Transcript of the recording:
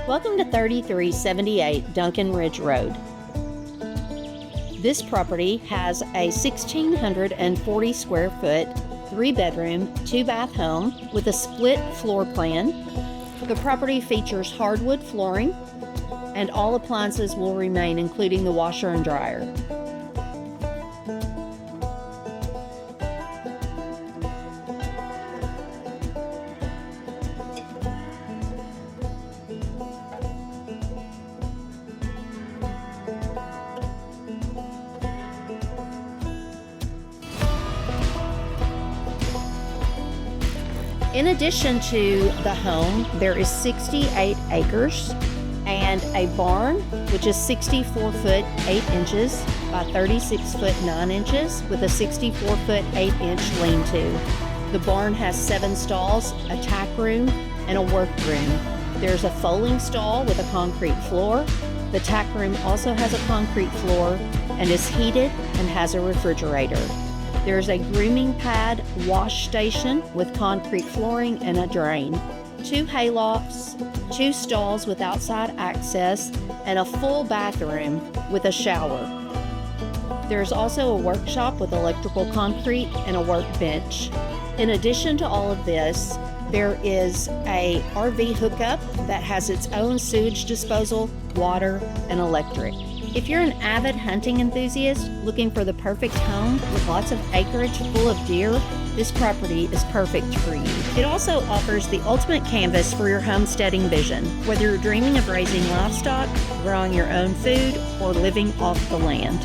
Welcome to 3378 Duncan Ridge Road. This property has a 1,640 square foot, 3-bedroom, 2-bath home with a split floor plan. The property features hardwood flooring, and all appliances will remain, including the washer and dryer. In addition to the home, there is 68 acres and a barn, which is 64 foot 8 inches by 36 foot 9 inches with a 64 foot 8 inch lean-to. The barn has 7 stalls, a tack room, and a workroom. There's a foaling stall with a concrete floor. The tack room also has a concrete floor and is heated and has a refrigerator. There's a grooming pad wash station with concrete flooring and a drain, 2 haylofts, 2 stalls with outside access, and a full bathroom with a shower. There's also a workshop with electrical concrete and a workbench. In addition to all of this, there is a RV hookup that has its own sewage disposal, water, and electric. If you're an avid hunting enthusiast looking for the perfect home with lots of acreage full of deer, this property is perfect for you. It also offers the ultimate canvas for your homesteading vision, whether you're dreaming of raising livestock, growing your own food, or living off the land.